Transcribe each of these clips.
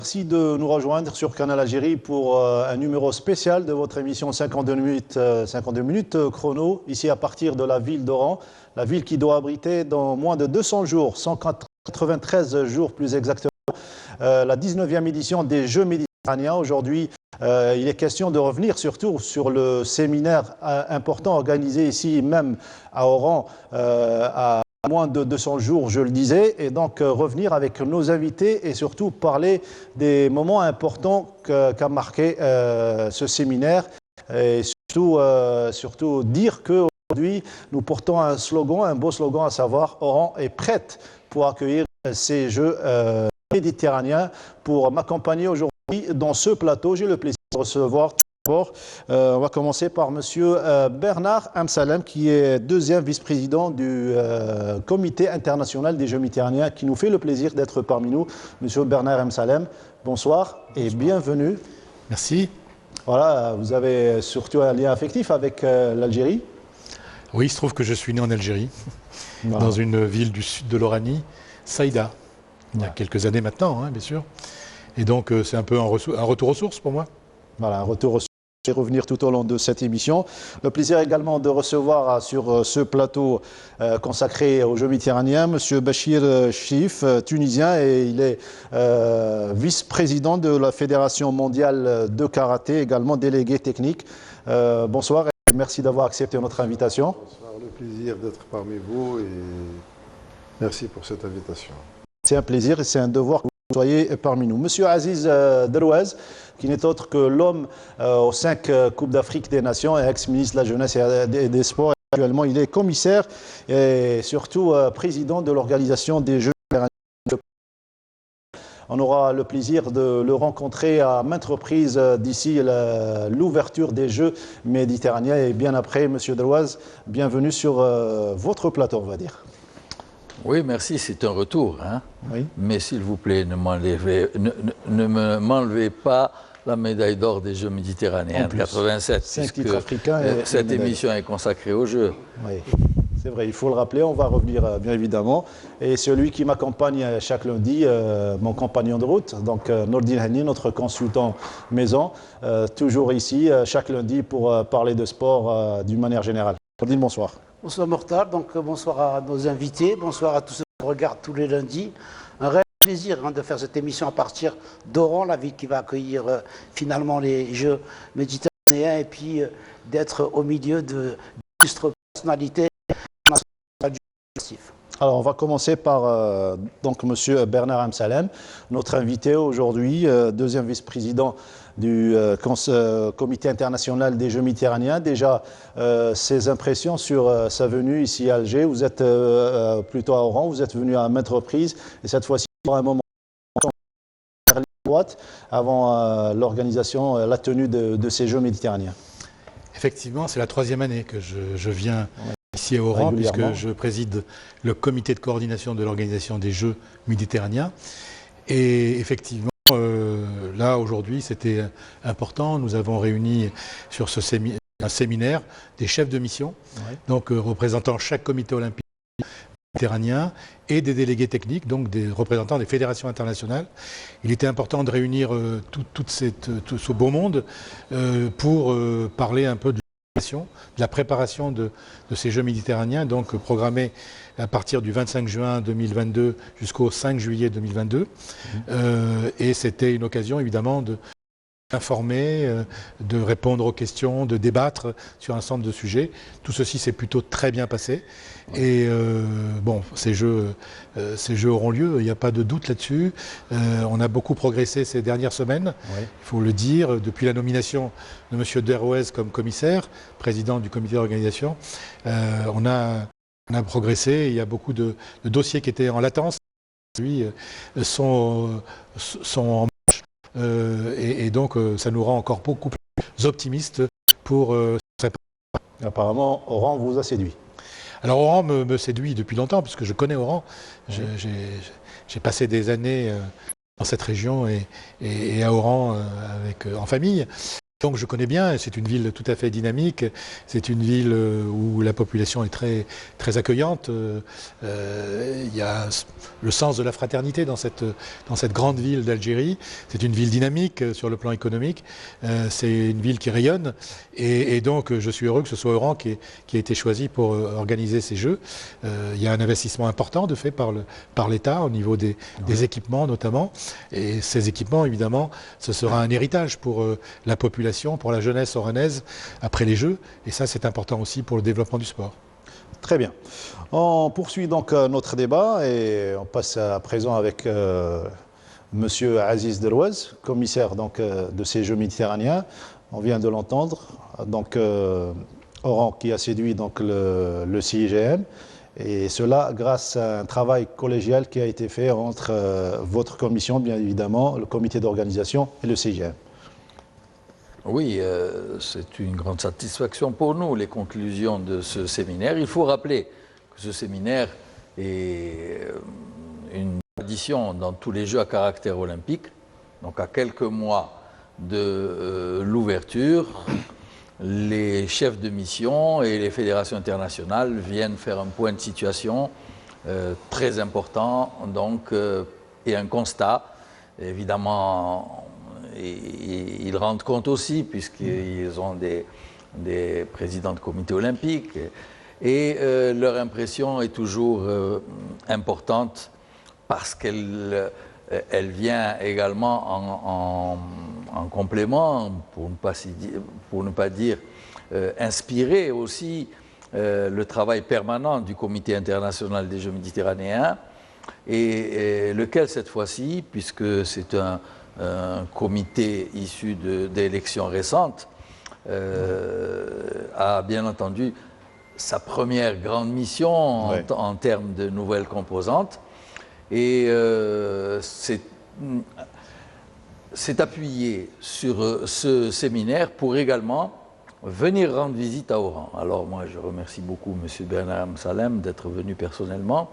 Merci de nous rejoindre sur Canal Algérie pour un numéro spécial de votre émission 52 minutes chrono, ici à partir de la ville d'Oran, la ville qui doit abriter dans moins de 200 jours, 193 jours plus exactement, la 19e édition des Jeux méditerranéens. Aujourd'hui, il est question de revenir surtout sur le séminaire important organisé ici même à Oran, à moins de 200 jours, je le disais, et donc revenir avec nos invités et surtout parler des moments importants qu'a marqué ce séminaire et surtout dire qu'aujourd'hui nous portons un slogan, un beau slogan, à savoir Oran est prête pour accueillir ces Jeux méditerranéens. Pour m'accompagner aujourd'hui dans ce plateau, j'ai le plaisir de recevoir. On va commencer par Monsieur Bernard Amsalem, qui est deuxième vice-président du Comité international des Jeux méditerranéens, qui nous fait le plaisir d'être parmi nous. Monsieur Bernard Amsalem, bonsoir et bienvenue. Merci. Voilà, vous avez surtout un lien affectif avec l'Algérie. Oui, il se trouve que je suis né en Algérie, dans une ville du sud de l'Oranie, Saïda, il y a quelques années maintenant, hein, bien sûr. Et donc, c'est un peu un retour aux sources pour moi. Voilà, un retour aux sources. Et revenir tout au long de cette émission. Le plaisir également de recevoir sur ce plateau consacré aux Jeux méditerranéens M. Bachir Chif, tunisien, et il est vice-président de la Fédération mondiale de karaté, également délégué technique. Bonsoir et merci d'avoir accepté notre invitation. Bonsoir, le plaisir d'être parmi vous et merci pour cette invitation. C'est un plaisir et c'est un devoir que vous soyez parmi nous. Monsieur Aziz Derouez, qui n'est autre que l'homme aux 5 Coupes d'Afrique des Nations et ex-ministre de la Jeunesse et des Sports. Actuellement, il est commissaire et surtout président de l'organisation des Jeux méditerranéens. On aura le plaisir de le rencontrer à maintes reprises d'ici l'ouverture des Jeux méditerranéens. Et bien après, Monsieur Derouez, bienvenue sur votre plateau, on va dire. Oui, merci, c'est un retour. Hein? Oui. Mais s'il vous plaît, ne m'enlevez pas la médaille d'or des Jeux méditerranéens de 87, puisque cette émission est consacrée aux Jeux. Oui, c'est vrai, il faut le rappeler, on va revenir bien évidemment. Et celui qui m'accompagne chaque lundi, mon compagnon de route, donc Nordine Hani, notre consultant maison, toujours ici, chaque lundi pour parler de sport d'une manière générale. Nordine, bonsoir. Bonsoir Mortal, donc bonsoir à nos invités, bonsoir à tous ceux qui regardent tous les lundis. Un réel plaisir de faire cette émission à partir d'Oran, la ville qui va accueillir finalement les Jeux méditerranéens, et puis d'être au milieu d'illustres personnalités nationales du sportif. Alors, on va commencer par donc Monsieur Bernard Amsalem, notre invité aujourd'hui, deuxième vice-président du Comité international des Jeux méditerranéens. Déjà, ses impressions sur sa venue ici à Alger. Vous êtes plutôt à Oran, vous êtes venu à maintes reprises, et cette fois-ci pour un moment avant l'organisation, la tenue de ces Jeux méditerranéens. Effectivement, c'est la 3e année que je viens ici à Oran, puisque je préside le comité de coordination de l'organisation des Jeux méditerranéens. Et effectivement, là aujourd'hui, c'était important. Nous avons réuni sur un séminaire des chefs de mission, donc représentant chaque comité olympique méditerranéen et des délégués techniques, donc des représentants des fédérations internationales. Il était important de réunir tout ce beau monde pour parler un peu de la préparation de ces Jeux méditerranéens, donc programmés à partir du 25 juin 2022 jusqu'au 5 juillet 2022. Et c'était une occasion évidemment d'informer, de répondre aux questions, de débattre sur un ensemble de sujets. Tout ceci s'est plutôt très bien passé. Et bon, ces Jeux auront lieu, il n'y a pas de doute là-dessus. On a beaucoup progressé ces dernières semaines, il faut le dire, depuis la nomination de M. Derouez comme commissaire, président du comité d'organisation. On a progressé, il y a beaucoup de dossiers qui étaient en latence, lui, sont en marche, et donc ça nous rend encore beaucoup plus optimistes pour se préparer. Apparemment, Oran vous a séduit. Alors Oran me séduit depuis longtemps, puisque je connais Oran. J'ai passé des années dans cette région et à Oran en famille. Donc je connais bien, c'est une ville tout à fait dynamique, c'est une ville où la population est très, très accueillante. Il y a le sens de la fraternité dans cette grande ville d'Algérie. C'est une ville dynamique sur le plan économique, c'est une ville qui rayonne et donc je suis heureux que ce soit Oran qui a été choisi pour organiser ces Jeux. Il y a un investissement important de fait par l'État au niveau des équipements notamment, et ces équipements évidemment ce sera un héritage pour la population, pour la jeunesse oranaise après les Jeux, et ça c'est important aussi pour le développement du sport. Très bien. On poursuit donc notre débat et on passe à présent avec Monsieur Aziz Derouez, commissaire donc, de ces Jeux méditerranéens. On vient de l'entendre. Donc Oran qui a séduit donc, le CIGM, et cela grâce à un travail collégial qui a été fait entre votre commission, bien évidemment, le comité d'organisation et le CIGM. Oui, c'est une grande satisfaction pour nous, les conclusions de ce séminaire. Il faut rappeler que ce séminaire est une tradition dans tous les Jeux à caractère olympique. Donc à quelques mois de l'ouverture, les chefs de mission et les fédérations internationales viennent faire un point de situation très important, donc, et un constat, évidemment. Et ils rendent compte aussi, puisqu'ils ont des présidents de comité olympique, et leur impression est toujours importante parce qu'elle vient également en complément, pour ne pas dire inspirer aussi le travail permanent du comité international des Jeux méditerranéens, et lequel cette fois-ci, puisque c'est un comité issu d'élections récentes, a bien entendu sa première grande mission en termes de nouvelles composantes, et s'est appuyé sur ce séminaire pour également venir rendre visite à Oran. Alors moi je remercie beaucoup M. Bernard Salem d'être venu personnellement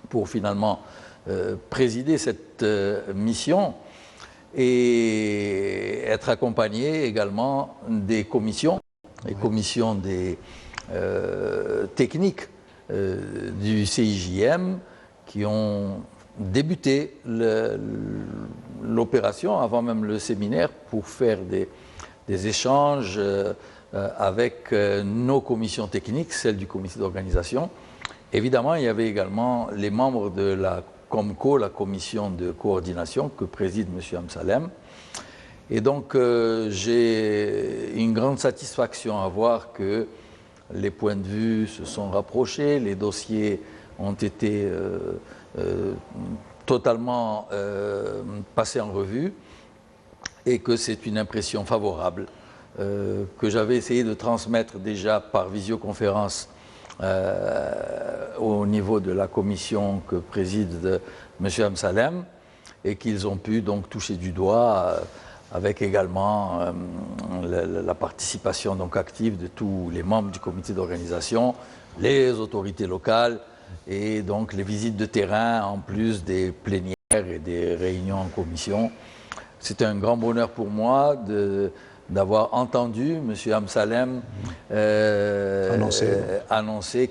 pour finalement présider cette mission et être accompagné également des commissions, les commissions techniques du CIJM qui ont débuté l'opération avant même le séminaire pour faire des échanges avec nos commissions techniques, celles du comité d'organisation. Évidemment, il y avait également les membres de la COMCO, la commission de coordination que préside M. Amsalem. Et donc, j'ai une grande satisfaction à voir que les points de vue se sont rapprochés, les dossiers ont été totalement passés en revue, et que c'est une impression favorable que j'avais essayé de transmettre déjà par visioconférence au niveau de la commission que préside M. Amsalem, et qu'ils ont pu donc toucher du doigt avec également la participation donc active de tous les membres du comité d'organisation, les autorités locales et donc les visites de terrain en plus des plénières et des réunions en commission. C'est un grand bonheur pour moi d'avoir entendu M. Amsalem annoncer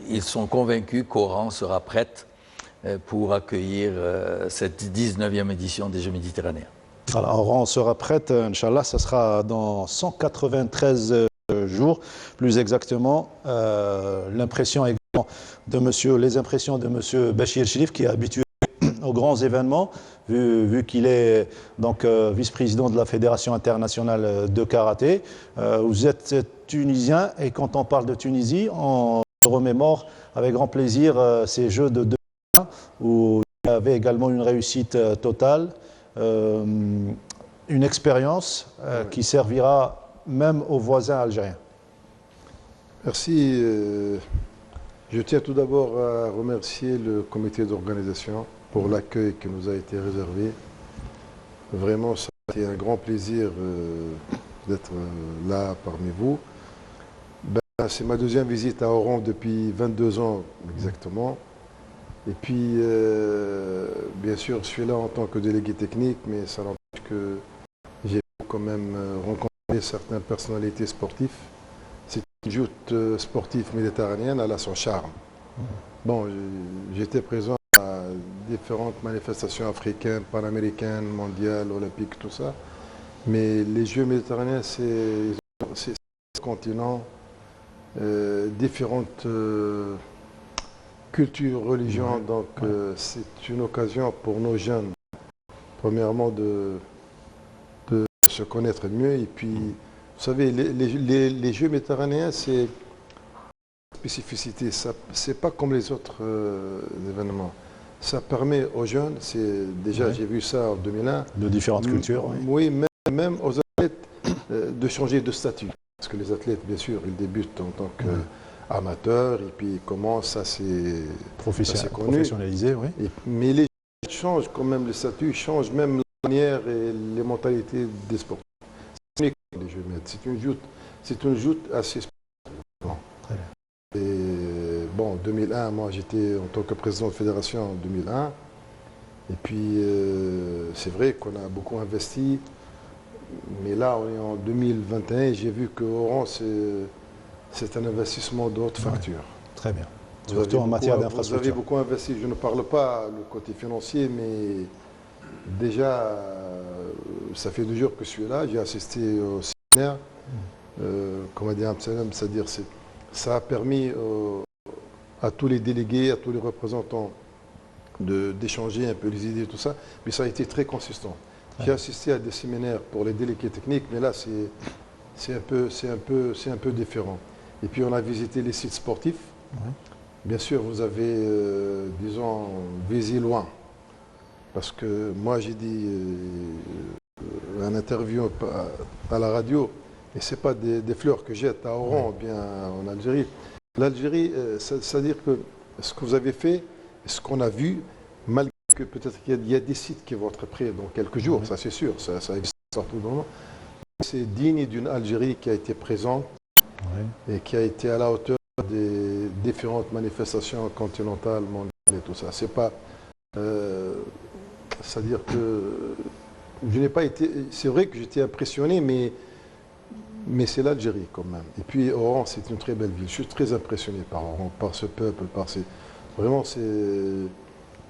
qu'ils sont convaincus qu'Oran sera prête pour accueillir cette 19e édition des Jeux méditerranéens. Alors, Oran sera prête, Inch'Allah, ça sera dans 193 jours, plus exactement. L'impression également les impressions de M. Bachir Chérif, qui est habitué aux grands événements, vu qu'il est donc vice-président de la Fédération internationale de karaté. Vous êtes tunisien, et quand on parle de Tunisie, on remémore avec grand plaisir ces Jeux de 2001 où il y avait également une réussite totale, une expérience qui servira même aux voisins algériens. Merci. Je tiens tout d'abord à remercier le comité d'organisation pour l'accueil qui nous a été réservé. Vraiment, ça a été un grand plaisir d'être là parmi vous. C'est ma deuxième visite à Oran depuis 22 ans exactement. Et puis, bien sûr, je suis là en tant que délégué technique, mais ça n'empêche que quand même rencontrer certaines personnalités sportives. C'est une joute sportive méditerranéenne, elle a son charme. Bon, j'étais présent à différentes manifestations africaines, panaméricaines, mondiales, olympiques, tout ça. Mais les Jeux méditerranéens, c'est un continent, différentes cultures, religions. Donc c'est une occasion pour nos jeunes, premièrement, de se connaître mieux. Et puis, vous savez, les Jeux méditerranéens, c'est spécificité. C'est pas comme les autres événements. Ça permet aux jeunes, déjà j'ai vu ça en 2001. De différentes cultures. Oui, même aux athlètes de changer de statut. Parce que les athlètes, bien sûr, ils débutent en tant qu'amateurs et puis ils commencent à se professionnaliser. Oui. Mais les gens changent quand même le statut, changent même la manière et les mentalités des sportifs. C'est une joute assez spéciale. Et bon, en 2001, moi j'étais en tant que président de fédération en 2001. Et puis c'est vrai qu'on a beaucoup investi. Mais là, on est en 2021 et j'ai vu que Oran, c'est un investissement de haute facture. Très bien. Surtout en matière d'infrastructure. Vous avez beaucoup investi. Je ne parle pas du côté financier, mais déjà, ça fait 2 jours que je suis là. J'ai assisté au séminaire. Comme a dit Absalem, c'est-à-dire ça a permis à tous les délégués, à tous les représentants d'échanger un peu les idées et tout ça. Mais ça a été très consistant. J'ai assisté à des séminaires pour les délégués techniques, mais là, c'est un peu différent. Et puis, on a visité les sites sportifs. Bien sûr, vous avez, disons, visé loin. Parce que moi, j'ai dit un interview à la radio, et ce n'est pas des fleurs que jette à Oran ou bien en Algérie. L'Algérie, c'est-à-dire que ce que vous avez fait, ce qu'on a vu, malgré que peut-être qu'il y a des sites qui vont être prêts dans quelques jours, ça c'est sûr, ça existe partout dans le monde. C'est digne d'une Algérie qui a été présente et qui a été à la hauteur des différentes manifestations continentales, mondiales et tout ça. C'est pas, c'est-à-dire que je n'ai pas été, c'est vrai que j'étais impressionné, mais c'est l'Algérie quand même. Et puis Oran, c'est une très belle ville. Je suis très impressionné par Oran, par ce peuple, vraiment c'est.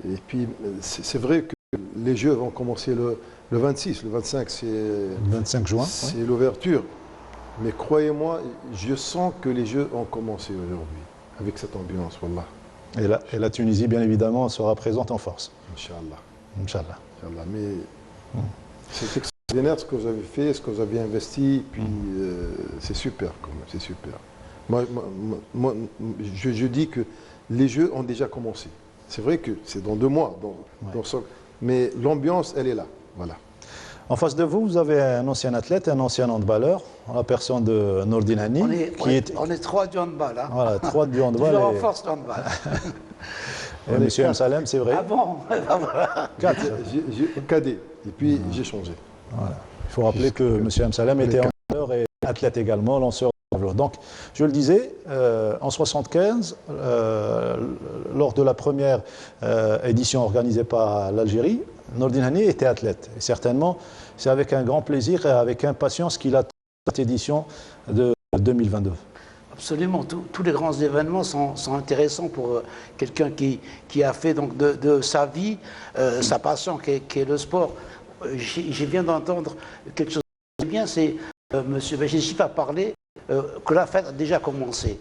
Et puis, c'est vrai que les Jeux vont commencer le 26, le 25, c'est... Le 25 juin. C'est l'ouverture. Mais croyez-moi, je sens que les Jeux ont commencé aujourd'hui, avec cette ambiance, wallah. Et la Tunisie, bien évidemment, sera présente en force. Inch'Allah. Inch'Allah. Mais c'est extraordinaire ce que vous avez fait, ce que vous avez investi, puis c'est super quand même, c'est super. Moi, je dis que les Jeux ont déjà commencé. C'est vrai que c'est dans 2 mois, mais l'ambiance, elle est là. Voilà. En face de vous, vous avez un ancien athlète, un ancien handballeur, la personne de Nordine Hani. On est 3 du handball. Hein. Voilà, 3 du handball. Je renforce le handball. Et M. Amsalem, c'est vrai. Ah bon? 4. Cadet. Et puis j'ai changé. Voilà. Il faut rappeler que M. Amsalem était handballeur et athlète également, lanceur. Donc, je le disais, en 1975, lors de la première édition organisée par l'Algérie, Nordine Hani était athlète. Et certainement, c'est avec un grand plaisir et avec impatience qu'il attend cette édition de 2022. Absolument, tous les grands événements sont intéressants pour quelqu'un qui a fait donc de sa vie, sa passion qui est le sport. Je viens d'entendre quelque chose de bien, c'est M. Bachissif a parlé que la fête a déjà commencé.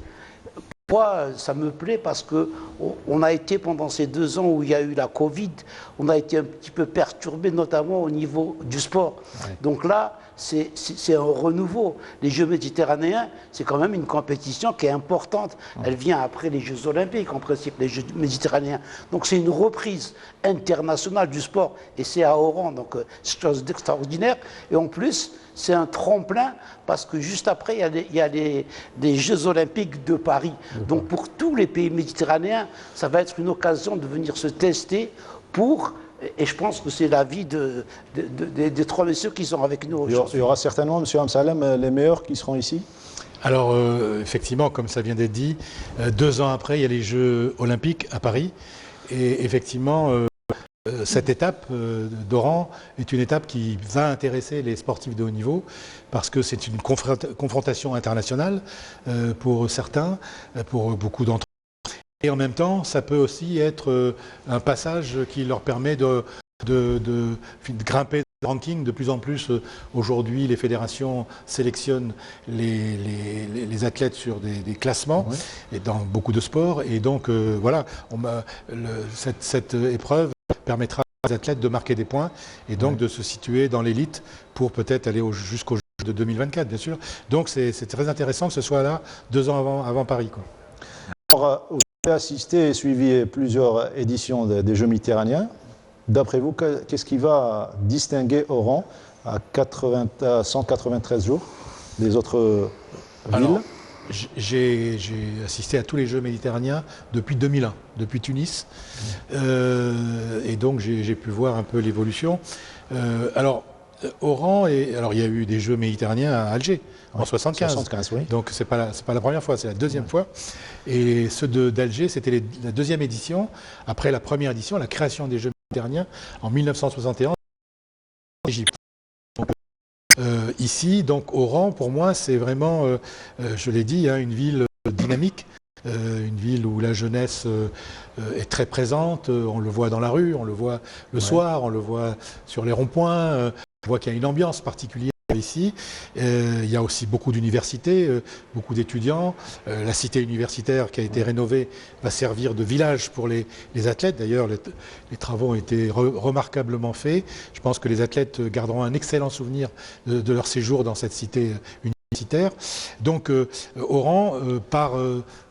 Moi, ça me plaît parce qu'on a été pendant ces 2 ans où il y a eu la Covid, on a été un petit peu perturbé, notamment au niveau du sport. Ouais. Donc là, c'est un renouveau. Les Jeux méditerranéens, c'est quand même une compétition qui est importante. Elle vient après les Jeux olympiques, en principe, les Jeux méditerranéens. Donc c'est une reprise internationale du sport. Et c'est à Oran, donc c'est quelque chose d'extraordinaire. Et en plus, c'est un tremplin parce que juste après, il y a des Jeux olympiques de Paris. Donc pour tous les pays méditerranéens, ça va être une occasion de venir se tester pour... Et je pense que c'est l'avis des 3 messieurs qui sont avec nous aujourd'hui. Il y aura certainement, M. Amsalem, les meilleurs qui seront ici? Alors, effectivement, comme ça vient d'être dit, 2 ans après, il y a les Jeux olympiques à Paris. Et effectivement, cette étape d'Oran est une étape qui va intéresser les sportifs de haut niveau parce que c'est une confrontation internationale pour certains, pour beaucoup d'entre eux. Et en même temps, ça peut aussi être un passage qui leur permet de grimper le ranking. De plus en plus, aujourd'hui, les fédérations sélectionnent les athlètes sur des classements et dans beaucoup de sports. Et donc, voilà, cette épreuve permettra aux athlètes de marquer des points et donc de se situer dans l'élite pour peut-être aller jusqu'au Jeux de 2024, bien sûr. Donc, c'est très intéressant que ce soit là 2 ans avant Paris, quoi. Alors, vous avez assisté et suivi plusieurs éditions des Jeux méditerranéens. D'après vous, qu'est-ce qui va distinguer Oran à 193 jours des autres villes? Alors, j'ai assisté à tous les Jeux méditerranéens depuis 2001, depuis Tunis. Et donc, j'ai pu voir un peu l'évolution. Alors, Oran, alors il y a eu des Jeux méditerranéens à Alger en 1975. Oui. Donc, c'est pas la première fois, c'est la deuxième fois. Et ceux d'Alger, c'était la deuxième édition. Après la première édition, la création des Jeux méditerranéens en 1971 en Égypte. Ici, donc Oran, pour moi, c'est vraiment, je l'ai dit, une ville dynamique, une ville où la jeunesse est très présente. On le voit dans la rue, on le voit le soir, on le voit sur les ronds-points. On voit qu'il y a une ambiance particulière ici. Il y a aussi beaucoup d'universités, beaucoup d'étudiants. La cité universitaire qui a été rénovée va servir de village pour les athlètes. D'ailleurs, les travaux ont été remarquablement faits. Je pense que les athlètes garderont un excellent souvenir de leur séjour dans cette cité universitaire. Donc, Oran, par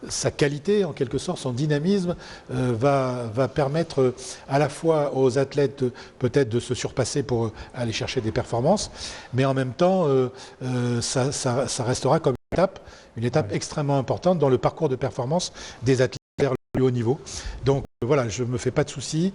sa qualité, en quelque sorte, son dynamisme, va permettre à la fois aux athlètes peut-être de se surpasser pour aller chercher des performances, mais en même temps, ça restera comme une étape extrêmement importante dans le parcours de performance des athlètes vers le plus haut niveau. Donc voilà, je ne me fais pas de soucis.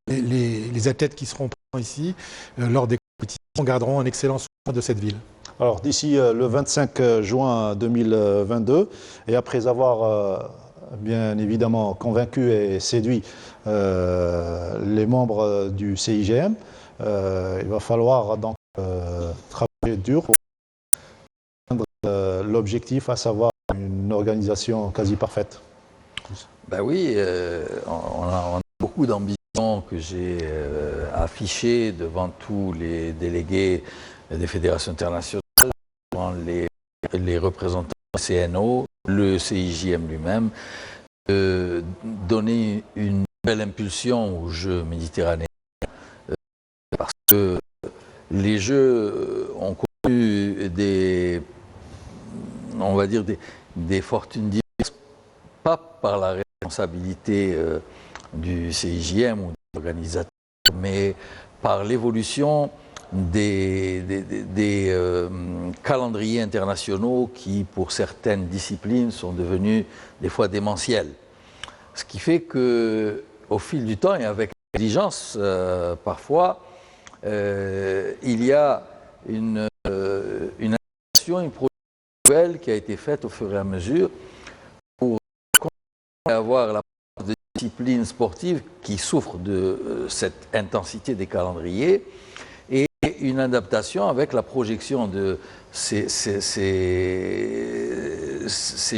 Les athlètes qui seront présents ici, lors des compétitions, garderont un excellent souvenir de cette ville. Alors d'ici le 25 juin 2022, et après avoir bien évidemment convaincu et séduit les membres du CIGM, il va falloir donc travailler dur pour atteindre l'objectif, à savoir une organisation quasi parfaite. Ben oui, on a beaucoup d'ambitions que j'ai affichées devant tous les délégués des fédérations internationales, devant les représentants du CNO, le CIJM lui-même, donner une belle impulsion aux Jeux méditerranéens, parce que les Jeux ont connu on va dire des fortunes diverses, pas par la responsabilité du CIJM ou des organisateurs, mais par l'évolution des calendriers internationaux qui, pour certaines disciplines, sont devenus des fois démentiels. Ce qui fait qu'au fil du temps et avec intelligence, parfois, il y a une adaptation, une production nouvelle qui a été faite au fur et à mesure pour avoir la part de disciplines sportives qui souffrent de cette intensité des calendriers et une adaptation avec la projection de ces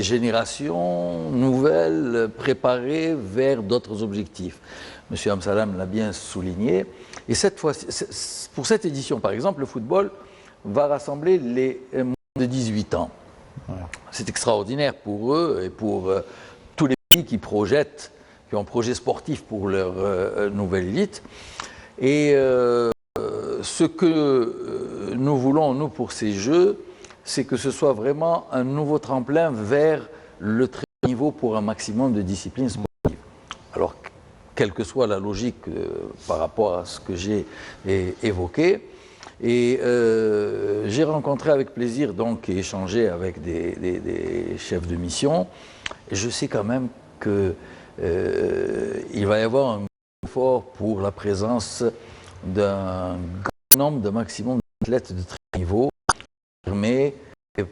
générations nouvelles préparées vers d'autres objectifs. M. Amsalam l'a bien souligné. Et cette fois, pour cette édition, par exemple, le football va rassembler les moins de 18 ans. C'est extraordinaire pour eux et pour tous les pays qui ont un projet sportif pour leur nouvelle élite. Et ce que nous voulons, nous, pour ces Jeux, c'est que ce soit vraiment un nouveau tremplin vers le très haut niveau pour un maximum de disciplines sportives. Alors, quelle que soit la logique par rapport à ce que j'ai évoqué. Et j'ai rencontré avec plaisir donc et échangé avec des chefs de mission. Et je sais quand même qu'il va y avoir un effort pour la présence d'un grand nombre de maximum d'athlètes de très haut niveau, mais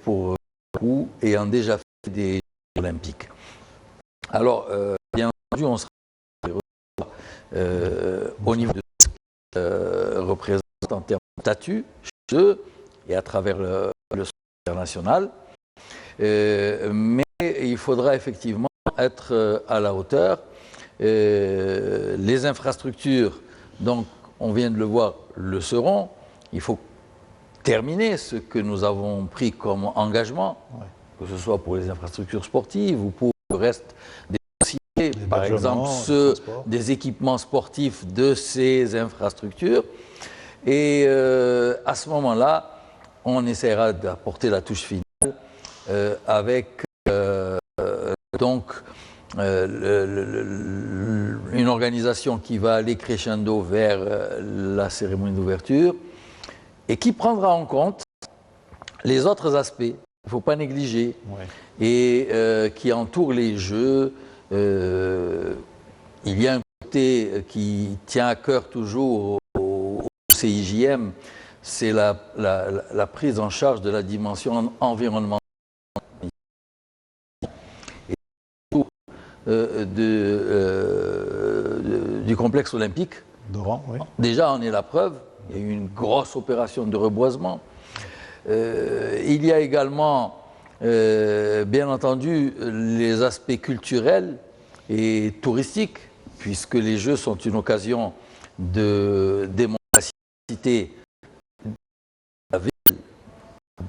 pour beaucoup ayant déjà fait des Jeux olympiques. Alors, bien entendu, on sera au niveau de ce qu'ils représentent en termes de statut chez eux et à travers le sport international. Mais il faudra effectivement être à la hauteur. Les infrastructures, donc on vient de le voir, le seront. Il faut terminer ce que nous avons pris comme engagement, que ce soit pour les infrastructures sportives ou pour le reste des dossiers, par exemple ceux des équipements sportifs de ces infrastructures. Et à ce moment-là, on essaiera d'apporter la touche finale avec donc une organisation qui va aller crescendo vers la cérémonie d'ouverture et qui prendra en compte les autres aspects, il ne faut pas négliger, et qui entourent les Jeux. Il y a un côté qui tient à cœur toujours au CIJM, c'est la prise en charge de la dimension environnementale du complexe olympique. d'Oran, oui. Déjà, on est la preuve. Il y a eu une grosse opération de reboisement. Il y a également, bien entendu, les aspects culturels et touristiques, puisque les Jeux sont une occasion de démontrer la capacité de la ville,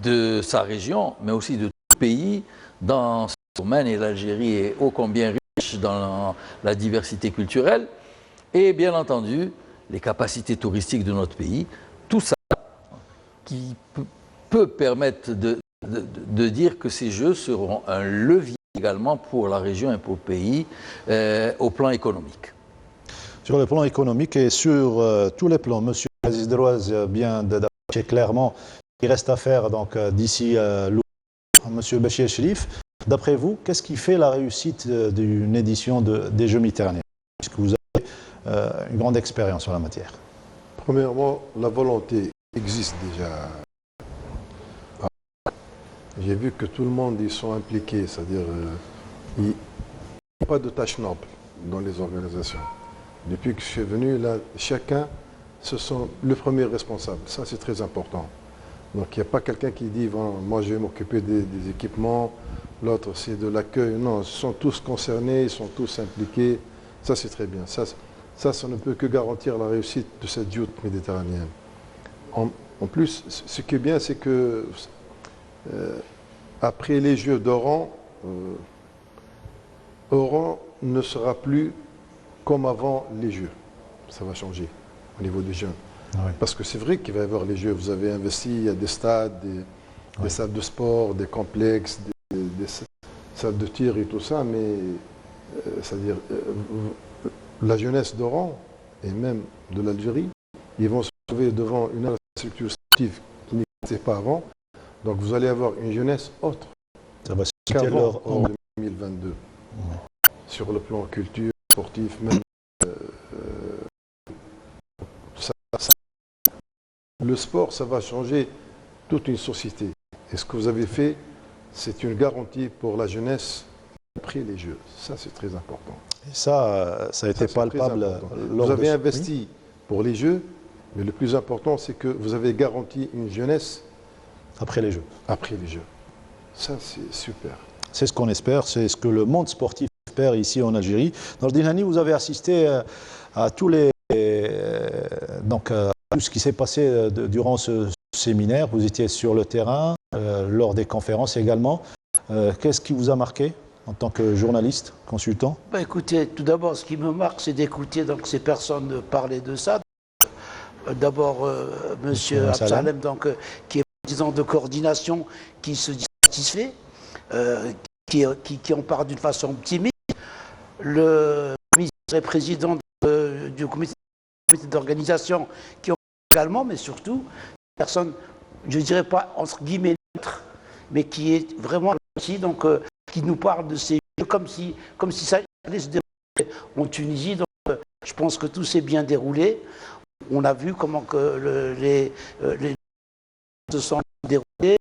de sa région, mais aussi de tout le pays dans ce domaine. Et l'Algérie est ô combien riche dans la diversité culturelle. Et bien entendu, les capacités touristiques de notre pays, tout ça qui peut permettre de dire que ces Jeux seront un levier également pour la région et pour le pays au plan économique. Sur le plan économique et sur tous les plans, M. Aziz Derouaz vient d'afficher clairement ce qui reste à faire d'ici M. Bachir Cherif. D'après vous, qu'est-ce qui fait la réussite d'une édition des Jeux méditerranéens, puisque vous avez une grande expérience en la matière? Premièrement, la volonté existe déjà. J'ai vu que tout le monde y sont impliqués, c'est-à-dire il n'y a pas de tâche noble dans les organisations. Depuis que je suis venu, là, chacun se sent le premier responsable. Ça, c'est très important. Donc, il n'y a pas quelqu'un qui dit bon, moi, je vais m'occuper des équipements, l'autre, c'est de l'accueil. Non, ils sont tous concernés, ils sont tous impliqués. Ça, c'est très bien. Ça ne peut que garantir la réussite de cette joute méditerranéenne. En plus, ce qui est bien, c'est que après les Jeux d'Oran, Oran ne sera plus comme avant les Jeux. Ça va changer au niveau des jeunes. Oui. Parce que c'est vrai qu'il va y avoir les Jeux. Vous avez investi, il y a des stades, des salles de sport, des complexes, des salles de tir et tout ça, mais c'est-à-dire la jeunesse d'Oran et même de l'Algérie, ils vont se trouver devant une infrastructure sportive qui n'existait pas avant. Donc vous allez avoir une jeunesse autre qu'avant en 2022. Sur le plan culture, sportif, même le sport, ça va changer toute une société. Et ce que vous avez fait, c'est une garantie pour la jeunesse après les Jeux. Ça, c'est très important. Et ça a été palpable. Vous avez investi pour les Jeux, mais le plus important, c'est que vous avez garanti une jeunesse après les Jeux. Après les Jeux. Ça, c'est super. C'est ce qu'on espère, c'est ce que le monde sportif espère ici en Algérie. Nordine Hani, vous avez assisté à tous les... tout ce qui s'est passé durant ce séminaire. Vous étiez sur le terrain, lors des conférences également. Qu'est-ce qui vous a marqué en tant que journaliste, consultant? Écoutez, tout d'abord, ce qui me marque, c'est d'écouter ces personnes parler de ça. D'abord, M. Absalem, qui est président de coordination, qui se dit satisfait, qui en parle d'une façon optimiste. Le président du comité d'organisation, qui en parle également, mais surtout, personne, je ne dirais pas entre guillemets neutre, mais qui est vraiment ici, qui nous parle de ces jeux comme si ça allait se dérouler en Tunisie. Donc, je pense que tout s'est bien déroulé. On a vu comment que les se sont déroulés,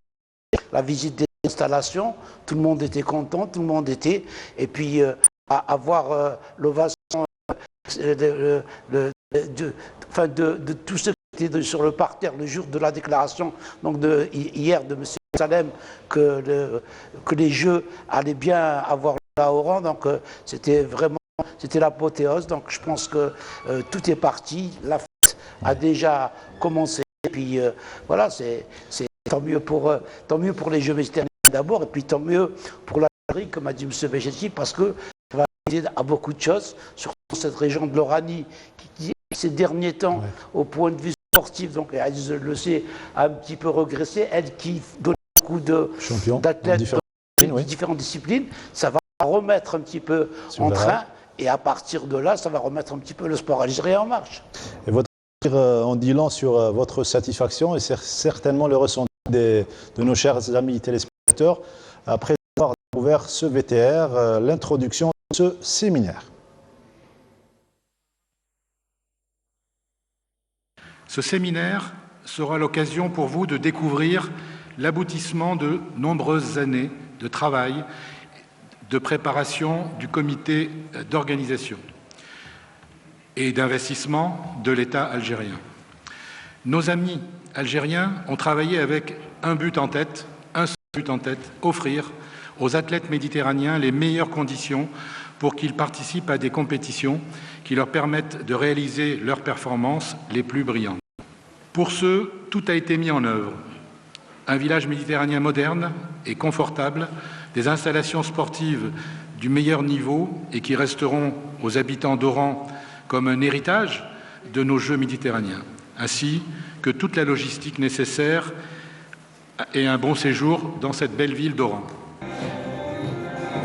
la visite des installations, tout le monde était content, tout le monde était, et puis avoir l'ovation de tout ce qui était sur le parterre le jour de la déclaration donc hier de M. Salem que les Jeux allaient bien avoir lieu à Oran. Donc c'était l'apothéose. Donc je pense que tout est parti. La fête a déjà commencé. Et puis voilà, c'est tant mieux pour les Jeux méditerranéens d'abord, et puis tant mieux pour l'Algérie, comme a dit M. Béchetti, parce que ça va aider à beaucoup de choses, surtout dans cette région de l'Oranie, qui ces derniers temps, au point de vue sportif, donc Aziz le sait, a un petit peu régressé. Elle qui donne beaucoup d'athlètes dans différentes disciplines, ça va remettre un petit peu en train, et à partir de là, ça va remettre un petit peu le sport algérien en marche. Et votre en dit long sur votre satisfaction, et c'est certainement le ressenti de nos chers amis téléspectateurs après avoir découvert ce VTR, l'introduction de ce séminaire. Ce séminaire sera l'occasion pour vous de découvrir l'aboutissement de nombreuses années de travail, de préparation du comité d'organisation et d'investissement de l'État algérien. Nos amis algériens ont travaillé avec un seul but en tête, offrir aux athlètes méditerranéens les meilleures conditions pour qu'ils participent à des compétitions qui leur permettent de réaliser leurs performances les plus brillantes. Pour ce, tout a été mis en œuvre. Un village méditerranéen moderne et confortable, des installations sportives du meilleur niveau et qui resteront aux habitants d'Oran comme un héritage de nos Jeux méditerranéens, ainsi que toute la logistique nécessaire et un bon séjour dans cette belle ville d'Oran.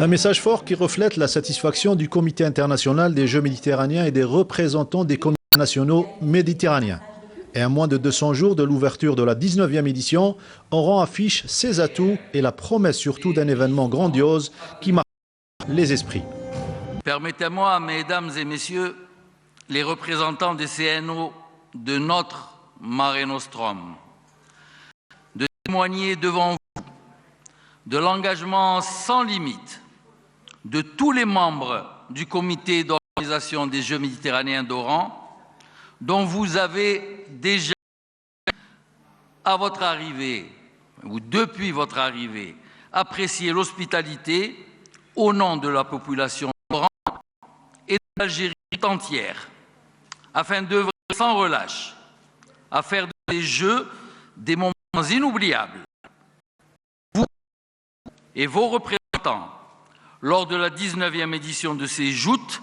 Un message fort qui reflète la satisfaction du Comité international des Jeux méditerranéens et des représentants des comités nationaux méditerranéens. Et à moins de 200 jours de l'ouverture de la 19e édition, Oran affiche ses atouts et la promesse surtout d'un événement grandiose qui marque les esprits. Permettez-moi, mesdames et messieurs, les représentants des CNO de notre Mare Nostrum, de témoigner devant vous de l'engagement sans limite de tous les membres du comité d'organisation des Jeux méditerranéens d'Oran, dont vous avez déjà, à votre arrivée, ou depuis votre arrivée, apprécié l'hospitalité au nom de la population d'Oran et de l'Algérie entière, afin d'œuvrer sans relâche, à faire de ces Jeux des moments inoubliables. Vous et vos représentants, lors de la 19e édition de ces joutes.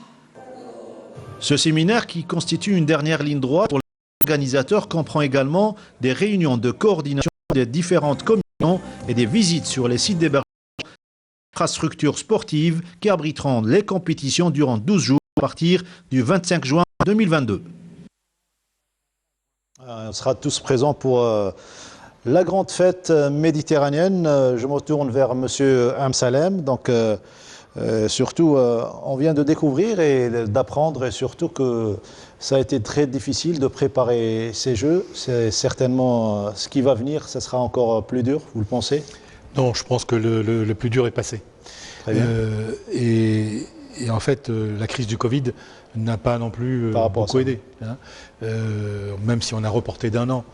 Ce séminaire, qui constitue une dernière ligne droite pour l'organisateur, comprend également des réunions de coordination des différentes commissions et des visites sur les sites d'hébergement infrastructures sportives qui abriteront les compétitions durant 12 jours à partir du 25 juin 2022. On sera tous présents pour la grande fête méditerranéenne. Je me tourne vers M. Amsalem. Donc, surtout, on vient de découvrir et d'apprendre, et surtout que ça a été très difficile de préparer ces Jeux. C'est certainement ce qui va venir, ça sera encore plus dur, vous le pensez? Non, je pense que le plus dur est passé. Très bien. Et en fait, la crise du Covid n'a pas non plus beaucoup aidé. Hein. Même si on a reporté d'1 an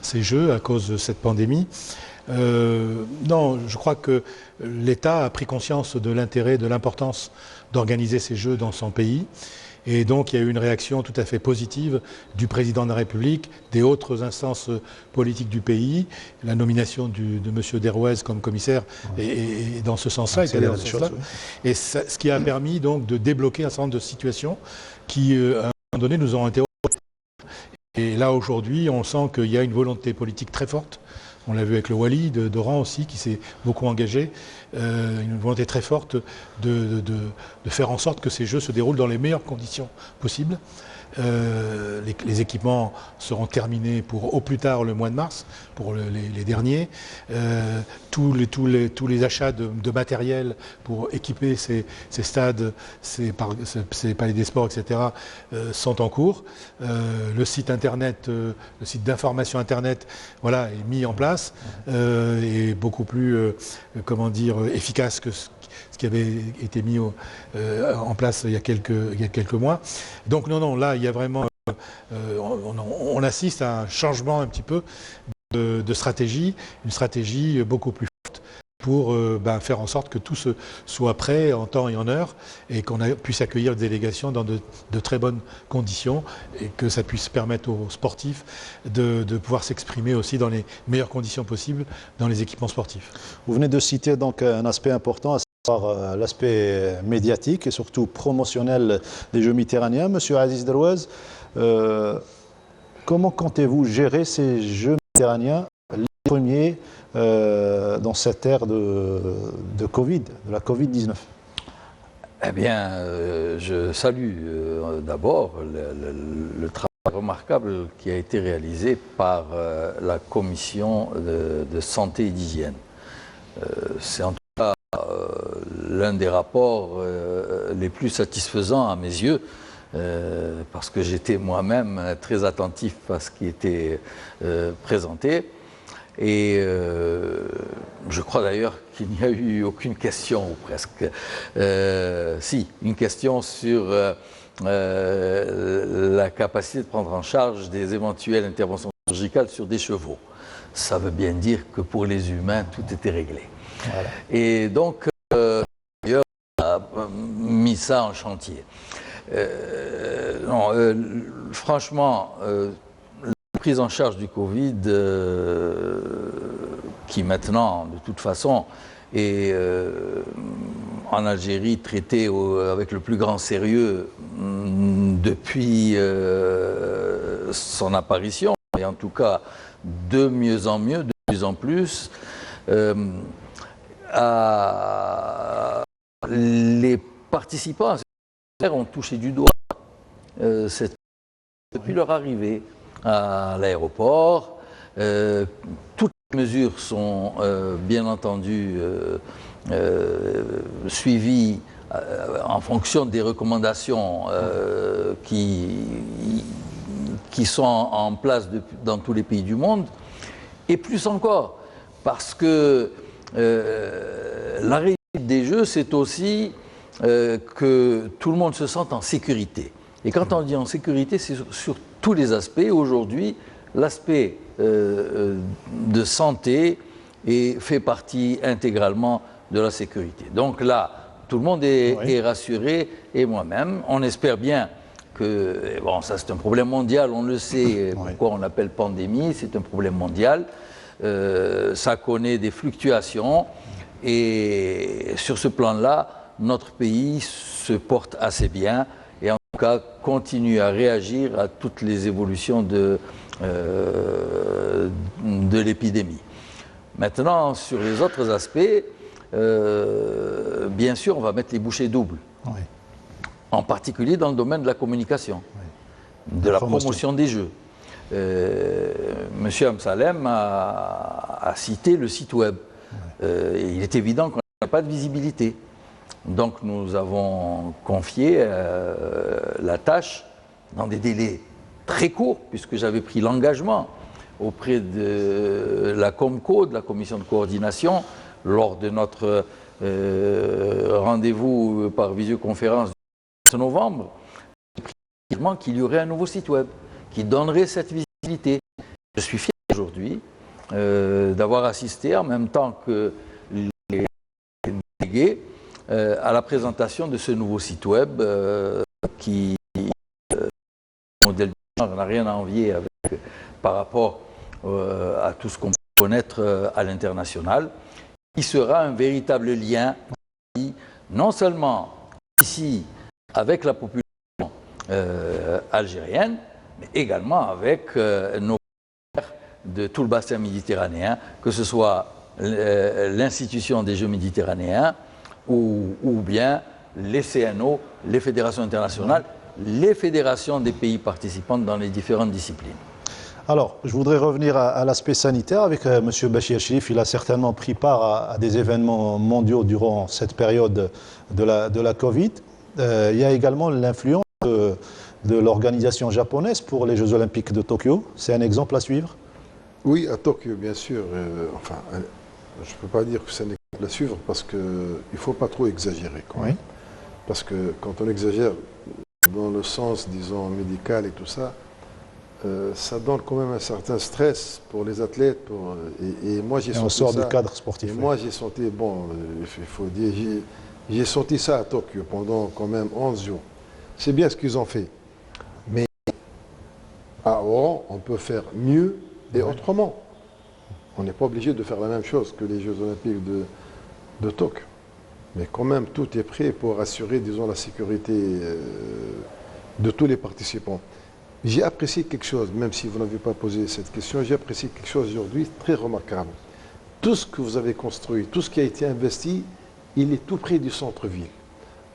ces Jeux à cause de cette pandémie. Non, je crois que l'État a pris conscience de l'intérêt, de l'importance d'organiser ces Jeux dans son pays. Et donc, il y a eu une réaction tout à fait positive du président de la République, des autres instances politiques du pays. La nomination de M. Derouez comme commissaire est dans ce sens-là. Et ce qui a permis donc de débloquer un certain nombre de situations qui, à un moment donné, nous ont interrogés. Et là, aujourd'hui, on sent qu'il y a une volonté politique très forte. On l'a vu avec le Wali d'Oran aussi, qui s'est beaucoup engagé. Une volonté très forte de faire en sorte que ces Jeux se déroulent dans les meilleures conditions possibles. Les équipements seront terminés au plus tard le mois de mars, pour les derniers. Tous les achats de matériel pour équiper ces stades, ces palais des sports, etc., sont en cours. Le site internet, le site d'information internet, voilà, est mis en place et beaucoup plus, comment dire, efficace ce qui avait été mis en place il y a quelques mois. Donc non, là, il y a vraiment... on assiste à un changement un petit peu de stratégie, une stratégie beaucoup plus forte pour faire en sorte que tout soit prêt en temps et en heure et qu'on puisse accueillir les délégations dans de très bonnes conditions et que ça puisse permettre aux sportifs de pouvoir s'exprimer aussi dans les meilleures conditions possibles dans les équipements sportifs. Vous venez de citer donc un aspect important, à savoir l'aspect médiatique et surtout promotionnel des Jeux méditerranéens. Monsieur Aziz Derouaz, comment comptez-vous gérer ces Jeux méditerranéens, les premiers dans cette ère de Covid, de la Covid-19? Eh bien, je salue d'abord le travail remarquable qui a été réalisé par la commission de santé et d'hygiène. C'est en tout cas l'un des rapports les plus satisfaisants à mes yeux, parce que j'étais moi-même très attentif à ce qui était présenté. Et je crois d'ailleurs qu'il n'y a eu aucune question, ou presque. Si, une question sur la capacité de prendre en charge des éventuelles interventions chirurgicales sur des chevaux. Ça veut bien dire que pour les humains, tout était réglé. Voilà. Et donc, d'ailleurs, on a mis ça en chantier. Franchement, prise en charge du Covid, qui maintenant, de toute façon, est en Algérie traitée avec le plus grand sérieux depuis son apparition, et en tout cas de mieux en mieux, de plus en plus. Les participants à cette ont touché du doigt depuis leur arrivée à l'aéroport. Toutes les mesures sont bien entendu suivies en fonction des recommandations qui sont en place dans tous les pays du monde, et plus encore, parce que la réussite des Jeux, c'est aussi que tout le monde se sente en sécurité. Et quand on dit en sécurité, c'est sur tous les aspects. Aujourd'hui, l'aspect de santé fait partie intégralement de la sécurité. Donc là, tout le monde est rassuré, et moi-même, on espère bien que, bon, ça c'est un problème mondial, on le sait, pourquoi on l'appelle pandémie, c'est un problème mondial, ça connaît des fluctuations, et sur ce plan-là, notre pays se porte assez bien, et en tout cas continue à réagir à toutes les évolutions de l'épidémie. Maintenant, sur les autres aspects, bien sûr, on va mettre les bouchées doubles. Oui. En particulier dans le domaine de la communication, de la promotion des Jeux. Monsieur Amsalem a cité le site web. Il est évident qu'on n'a pas de visibilité. Donc nous avons confié la tâche dans des délais très courts, puisque j'avais pris l'engagement auprès de la Comco, de la commission de coordination, lors de notre rendez-vous par visioconférence du 9 novembre, qu'il y aurait un nouveau site web qui donnerait cette visibilité. Je suis fier aujourd'hui d'avoir assisté en même temps que les délégués à la présentation de ce nouveau site web qui, modèle du genre, n'a rien à envier avec, par rapport à tout ce qu'on peut connaître à l'international. Il sera un véritable lien, non seulement ici avec la population algérienne, mais également avec nos frères de tout le bassin méditerranéen, que ce soit l'institution des Jeux méditerranéens ou bien les CNO, les fédérations internationales, les fédérations des pays participants dans les différentes disciplines. Alors, je voudrais revenir à l'aspect sanitaire avec M. Bachir Chérif. Il a certainement pris part à des événements mondiaux durant cette période de la Covid. Il y a également l'influence de l'organisation japonaise pour les Jeux Olympiques de Tokyo. C'est un exemple à suivre? Oui, à Tokyo, bien sûr. Enfin, je ne peux pas dire que c'est un à suivre parce qu'il ne faut pas trop exagérer quand même. Oui. Parce que quand on exagère dans le sens, disons, médical et tout ça, ça donne quand même un certain stress pour les athlètes. Et moi, j'ai senti on sort ça. du cadre sportif. Et moi, j'ai senti, bon, il faut dire, j'ai senti ça à Tokyo pendant quand même 11 jours. C'est bien ce qu'ils ont fait. Mais à Oran, on peut faire mieux et autrement. On n'est pas obligé de faire la même chose que les Jeux Olympiques de Tokyo. Mais quand même, tout est prêt pour assurer, disons, la sécurité de tous les participants. J'ai apprécié quelque chose, même si vous n'avez pas posé cette question, j'ai apprécié quelque chose aujourd'hui très remarquable. Tout ce que vous avez construit, tout ce qui a été investi, il est tout près du centre-ville.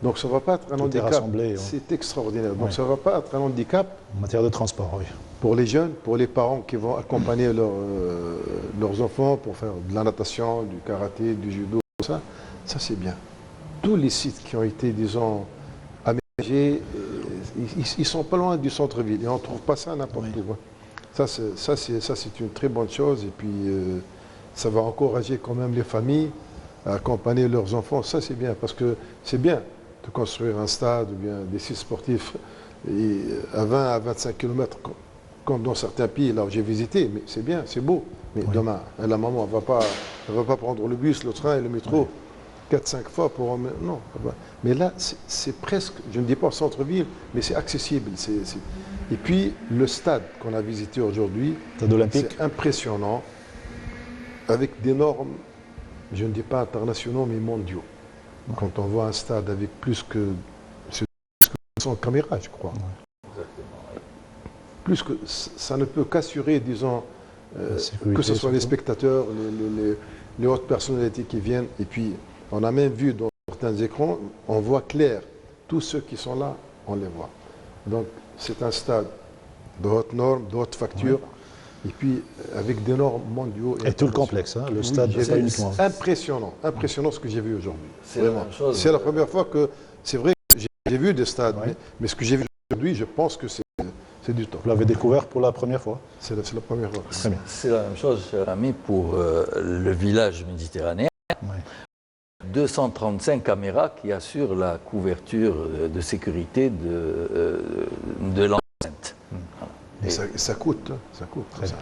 Donc ça ne va pas être un handicap. C'est extraordinaire. Donc ça ne va pas être un handicap. En matière de transport, oui. Pour les jeunes, pour les parents qui vont accompagner leurs enfants pour faire de la natation, du karaté, du judo, tout ça, ça c'est bien. Tous les sites qui ont été, disons, aménagés, ils ne sont pas loin du centre-ville et on ne trouve pas ça n'importe où. Ça c'est une très bonne chose et puis ça va encourager quand même les familles à accompagner leurs enfants. Ça c'est bien parce que c'est bien de construire un stade ou bien des sites sportifs à 20 à 25 km comme dans certains pays là où j'ai visité, mais c'est bien, c'est beau. Mais demain, la maman ne va pas prendre le bus, le train et le métro 4-5 fois pour... Non. Mais là, c'est presque, je ne dis pas centre-ville, mais c'est accessible. Et puis, le stade qu'on a visité aujourd'hui, c'est impressionnant, avec des normes, je ne dis pas internationaux, mais mondiaux. Quand on voit un stade avec plus que 100 caméras, je crois. Plus que ça ne peut qu'assurer, disons, que ce soit les spectateurs, les hautes personnalités qui viennent. Et puis, on a même vu dans certains écrans, on voit clair. Tous ceux qui sont là, on les voit. Donc, c'est un stade de haute norme, de haute facture. Et puis, avec des normes mondiaux. Et tout le complexe, hein, le stade, c'est uniquement. Impressionnant, impressionnant ce que j'ai vu aujourd'hui. C'est la première fois que, c'est vrai que j'ai vu des stades, mais ce que j'ai vu aujourd'hui, je pense que c'est du top. Vous l'avez découvert pour la première fois? C'est la première fois. C'est la même chose, cher ami, pour le village méditerranéen. 235 caméras qui assurent la couverture de sécurité de l'enceinte. Et ça coûte, ça coûte. Ça.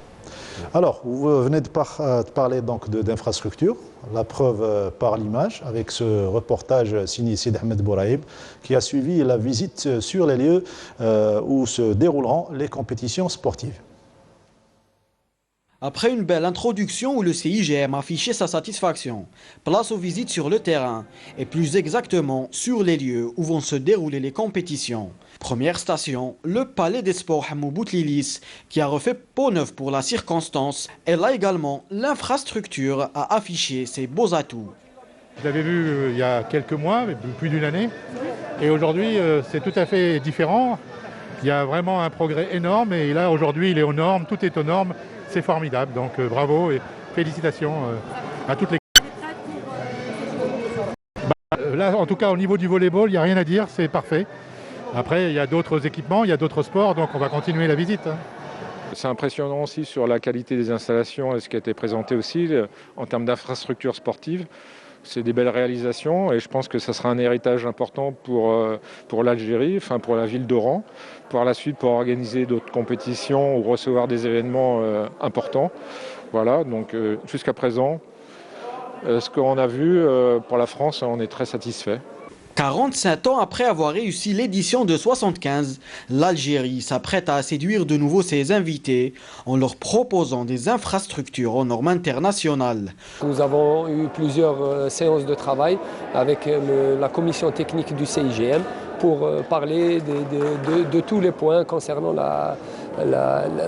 Alors, vous venez de parler donc d'infrastructure, la preuve par l'image, avec ce reportage signé Sid Ahmed Bouraïb, qui a suivi la visite sur les lieux où se dérouleront les compétitions sportives. Après une belle introduction où le CIGM a affiché sa satisfaction, place aux visites sur le terrain et plus exactement sur les lieux où vont se dérouler les compétitions. Première station, le Palais des Sports Hamou Boutlilis qui a refait peau neuve pour la circonstance. Et là également, l'infrastructure a affiché ses beaux atouts. Je l'avais vu il y a quelques mois, plus d'une année, et aujourd'hui c'est tout à fait différent. Il y a vraiment un progrès énorme et là aujourd'hui il est aux normes, tout est aux normes. C'est formidable, donc bravo et félicitations à toutes les... Là, en tout cas, au niveau du volleyball, il n'y a rien à dire, c'est parfait. Après, il y a d'autres équipements, il y a d'autres sports, donc on va continuer la visite. C'est impressionnant aussi sur la qualité des installations et ce qui a été présenté aussi en termes d'infrastructures sportives. C'est des belles réalisations et je pense que ça sera un héritage important pour l'Algérie, enfin pour la ville d'Oran, par la suite pour organiser d'autres compétitions ou recevoir des événements importants. Voilà, donc jusqu'à présent, ce qu'on a vu pour la France, on est très satisfait. 45 ans après avoir réussi l'édition de 75, l'Algérie s'apprête à séduire de nouveau ses invités en leur proposant des infrastructures aux normes internationales. Nous avons eu plusieurs séances de travail avec la commission technique du CIGM pour parler de tous les points concernant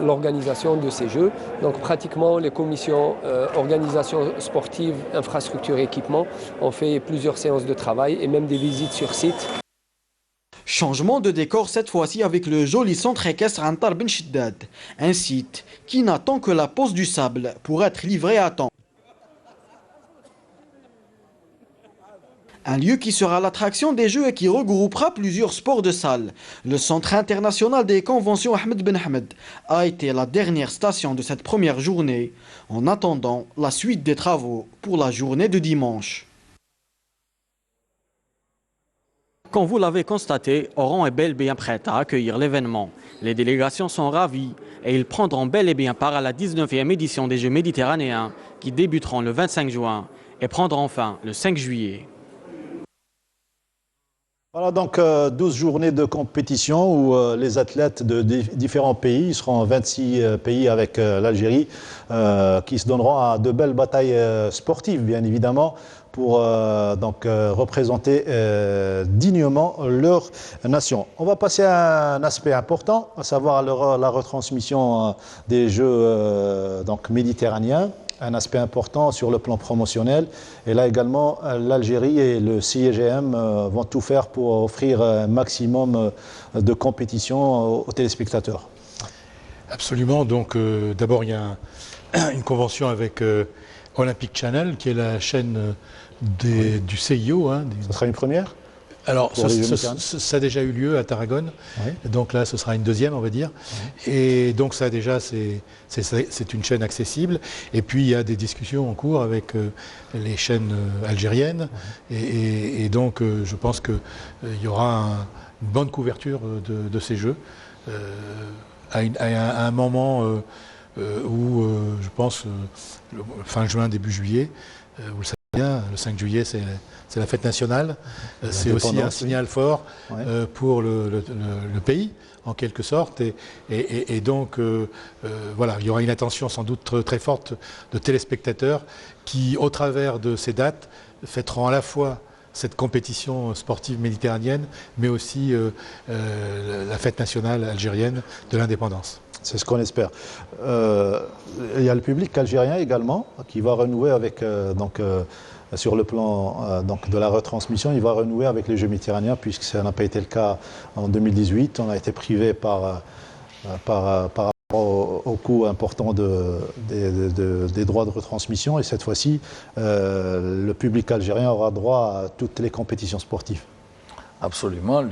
l'organisation de ces Jeux. Donc pratiquement les commissions organisation sportive, infrastructure et équipement ont fait plusieurs séances de travail et même des visites sur site. Changement de décor cette fois-ci avec le joli centre équestre Antar Ben Shiddad, un site qui n'attend que la pose du sable pour être livré à temps. Un lieu qui sera l'attraction des Jeux et qui regroupera plusieurs sports de salle. Le Centre international des conventions Ahmed Ben Ahmed a été la dernière station de cette première journée, en attendant la suite des travaux pour la journée de dimanche. Comme vous l'avez constaté, Oran est bel et bien prête à accueillir l'événement. Les délégations sont ravies et ils prendront bel et bien part à la 19e édition des Jeux méditerranéens qui débuteront le 25 juin et prendront fin le 5 juillet. Voilà donc 12 journées de compétition où les athlètes de différents pays, ils seront 26 pays avec l'Algérie, qui se donneront à de belles batailles sportives bien évidemment pour représenter dignement leur nation. On va passer à un aspect important, à savoir la retransmission des Jeux méditerranéens. Un aspect important sur le plan promotionnel. Et là également, l'Algérie et le CIGM vont tout faire pour offrir un maximum de compétition aux téléspectateurs. Absolument. Donc d'abord, il y a une convention avec Olympic Channel, qui est la chaîne du CIO. Ce sera une première ? Alors, ça a déjà eu lieu à Tarragone, oui. Donc là, ce sera une deuxième, on va dire. Oui. Et donc ça, déjà, c'est une chaîne accessible. Et puis, il y a des discussions en cours avec les chaînes algériennes. Oui. Et donc, je pense qu'il y aura une bonne couverture de ces Jeux à un moment où, je pense, fin juin, début juillet, vous le savez bien, le 5 juillet, c'est la fête nationale. C'est aussi un signal fort pour le pays, en quelque sorte. Et donc, voilà, il y aura une attention sans doute très forte de téléspectateurs qui, au travers de ces dates, fêteront à la fois cette compétition sportive méditerranéenne, mais aussi la fête nationale algérienne de l'indépendance. C'est ce qu'on espère. Il y a le public algérien également qui va renouer avec, sur le plan de la retransmission, il va renouer avec les Jeux méditerranéens puisque ça n'a pas été le cas en 2018. On a été privé par rapport au coût important des droits de retransmission et cette fois-ci, le public algérien aura droit à toutes les compétitions sportives. Absolument.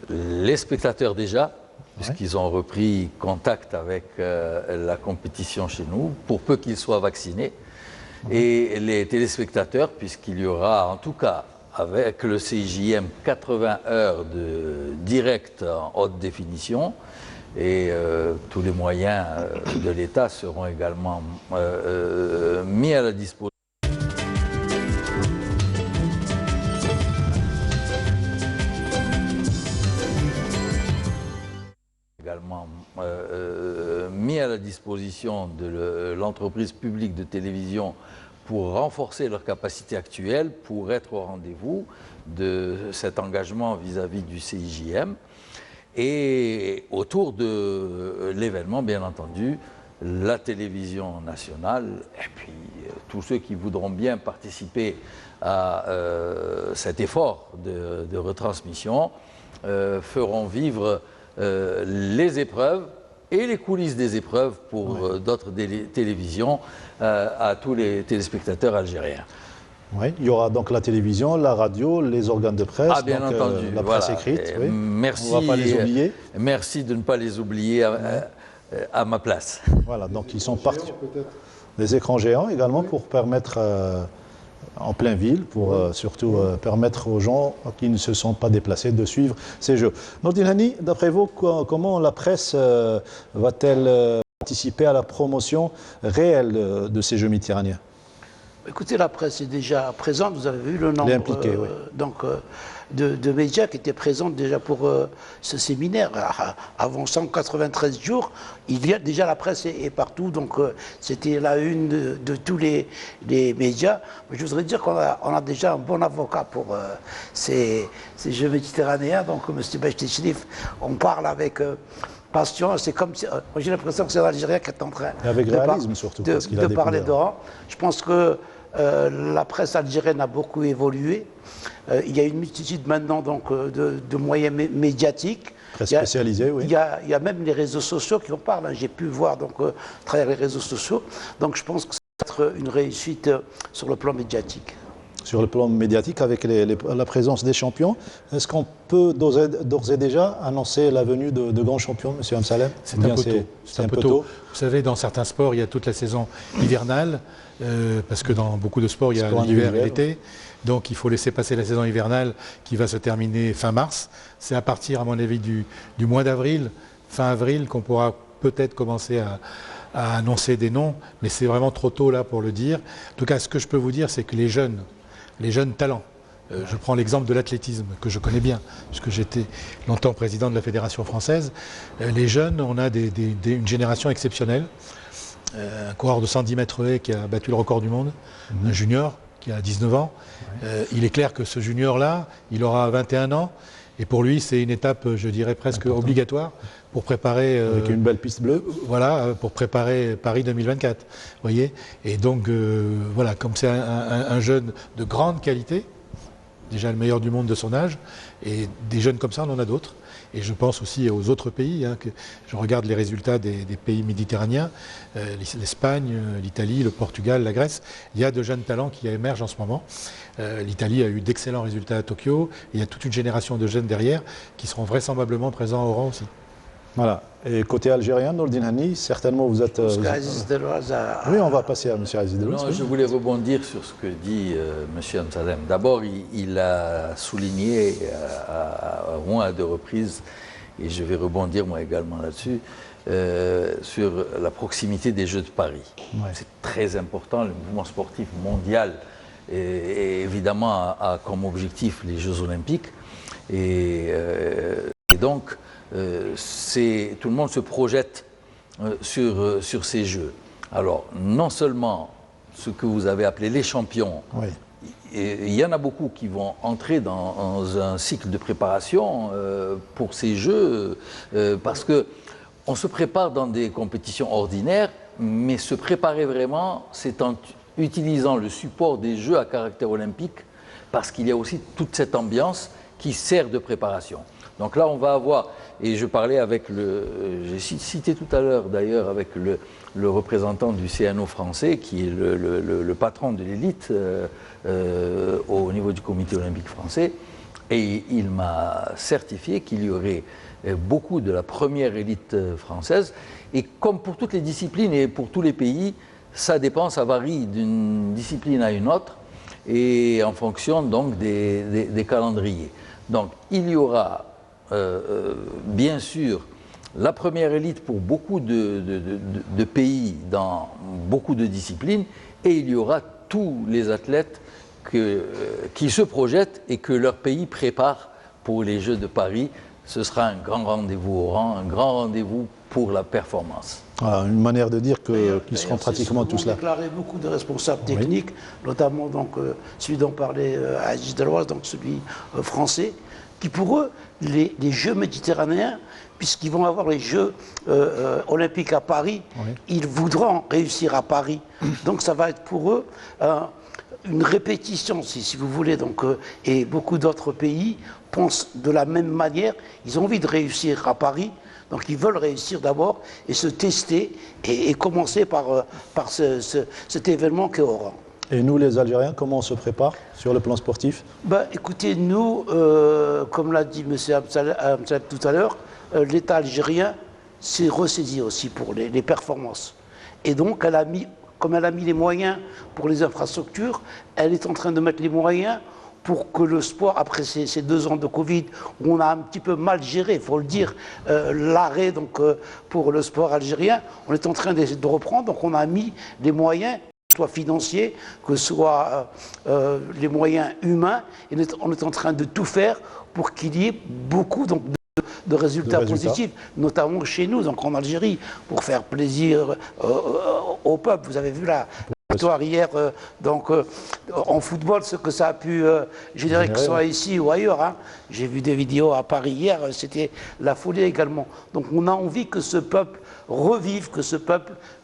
Les spectateurs déjà, puisqu'ils ont repris contact avec la compétition chez nous, pour peu qu'ils soient vaccinés. Et les téléspectateurs, puisqu'il y aura en tout cas avec le CIJM 80 heures de direct en haute définition et tous les moyens de l'État seront également mis à la disposition. Mis à la disposition de l'entreprise publique de télévision pour renforcer leurs capacités actuelles, pour être au rendez-vous de cet engagement vis-à-vis du CIJM. Et autour de l'événement, bien entendu, la télévision nationale et puis tous ceux qui voudront bien participer à cet effort de retransmission feront vivre les épreuves et les coulisses des épreuves pour d'autres télévisions à tous les téléspectateurs algériens. Oui, il y aura donc la télévision, la radio, les organes de presse, bien entendu, la presse écrite. Oui. Merci, on ne va pas les oublier. Merci de ne pas les oublier à ma place. Voilà, donc ils sont partis. Des écrans géants également pour permettre en plein ville, pour surtout permettre aux gens qui ne se sont pas déplacés de suivre ces Jeux. Nordine Hani, d'après vous, comment la presse va-t-elle participer à la promotion réelle de ces Jeux méditerranéens? Écoutez, la presse est déjà présente, vous avez vu le nombre de médias qui étaient présents déjà pour ce séminaire. Avant 193 jours, il y a déjà la presse est partout, donc c'était la une de tous les médias. Je voudrais dire qu'on a déjà un bon avocat pour ces Jeux méditerranéens, donc M. Bechtechlif, on parle avec passion, c'est comme si, j'ai l'impression que c'est l'Algérien qui est en train de parler d'Oran. Je pense que la presse algérienne a beaucoup évolué. Il y a une multitude maintenant de moyens médiatiques. Presse spécialisée, oui. Il y a même les réseaux sociaux qui en parlent. J'ai pu voir à travers les réseaux sociaux. Donc je pense que ça va être une réussite sur le plan médiatique. sur le plan médiatique avec la présence des champions. Est-ce qu'on peut d'ores et déjà annoncer la venue de grands champions, M. Amsalem? C'est un peu tôt. C'est un peu tôt. Vous savez, dans certains sports, il y a toute la saison hivernale, parce que dans beaucoup de sports, il y a l'hiver et l'été. Donc il faut laisser passer la saison hivernale qui va se terminer fin mars. C'est à partir, à mon avis, du mois d'avril, fin avril, qu'on pourra peut-être commencer à annoncer des noms, mais c'est vraiment trop tôt là pour le dire. En tout cas, ce que je peux vous dire, c'est que les jeunes talents, je prends l'exemple de l'athlétisme, que je connais bien, puisque j'étais longtemps président de la Fédération française. Les jeunes, on a une génération exceptionnelle. Un coureur de 110 mètres haies qui a battu le record du monde, un junior qui a 19 ans. Il est clair que ce junior-là, il aura 21 ans, et pour lui, c'est une étape, je dirais, presque obligatoire pour préparer... avec une belle piste bleue. Voilà, pour préparer Paris 2024, voyez. Et donc, voilà, comme c'est un jeune de grande qualité, déjà le meilleur du monde de son âge, et des jeunes comme ça, on en a d'autres. Et je pense aussi aux autres pays, que je regarde les résultats des pays méditerranéens, l'Espagne, l'Italie, le Portugal, la Grèce. Il y a de jeunes talents qui émergent en ce moment. L'Italie a eu d'excellents résultats à Tokyo. Il y a toute une génération de jeunes derrière qui seront vraisemblablement présents au rang aussi. Voilà. Et côté algérien, Nourdine Hani, certainement vous êtes... Oui, on va passer à M. Aziz Delouaz. Non, je voulais rebondir sur ce que dit M. Amsalem. D'abord, il a souligné à moins à deux reprises, et je vais rebondir moi également là-dessus, sur la proximité des Jeux de Paris. Ouais. C'est très important, le mouvement sportif mondial et évidemment a comme objectif les Jeux Olympiques. Et donc, tout le monde se projette sur ces Jeux. Alors, non seulement ce que vous avez appelé les champions, oui. Il y en a beaucoup qui vont entrer dans un cycle de préparation pour ces Jeux, parce qu'on se prépare dans des compétitions ordinaires, mais se préparer vraiment, c'est en utilisant le support des Jeux à caractère olympique, parce qu'il y a aussi toute cette ambiance qui sert de préparation. Donc là, on va avoir, et je parlais avec j'ai cité tout à l'heure d'ailleurs avec le représentant du CNO français, qui est le patron de l'élite au niveau du comité olympique français, et il m'a certifié qu'il y aurait beaucoup de la première élite française, et comme pour toutes les disciplines et pour tous les pays, ça dépend, ça varie d'une discipline à une autre, et en fonction donc des calendriers. Donc il y aura bien sûr la première élite pour beaucoup de pays dans beaucoup de disciplines, et il y aura tous les athlètes qui se projettent et que leur pays prépare pour les Jeux de Paris. Ce sera un grand rendez-vous au rang, un grand rendez-vous pour la performance. Voilà, une manière de dire qu'ils seront pratiquement tous là. Déclaré beaucoup de responsables techniques, notamment donc, celui dont parlait Aziz Delouaz, donc celui français, qui pour eux, les Jeux méditerranéens, puisqu'ils vont avoir les Jeux olympiques à Paris, oui. Ils voudront réussir à Paris. Donc ça va être pour eux une répétition, si vous voulez. Donc, et beaucoup d'autres pays pensent de la même manière. Ils ont envie de réussir à Paris. Donc ils veulent réussir d'abord et se tester et commencer par cet événement qu'est au rang. Et nous, les Algériens, comment on se prépare sur le plan sportif? Écoutez, nous, comme l'a dit M. Amsalem tout à l'heure, l'État algérien s'est ressaisi aussi pour les performances. Et donc, comme elle a mis les moyens pour les infrastructures, elle est en train de mettre les moyens pour que le sport, après ces 2 ans de Covid, où on a un petit peu mal géré, il faut le dire, l'arrêt pour le sport algérien, on est en train de reprendre, donc on a mis les moyens, que ce soit financiers, que ce soit les moyens humains, et on est en train de tout faire pour qu'il y ait beaucoup de résultats positifs, notamment chez nous, donc en Algérie, pour faire plaisir au peuple. Vous avez vu la victoire hier, en football, ce que ça a pu générer, que ce soit ici ou ailleurs. Hein. J'ai vu des vidéos à Paris hier, c'était la folie également. Donc on a envie que ce peuple revive, que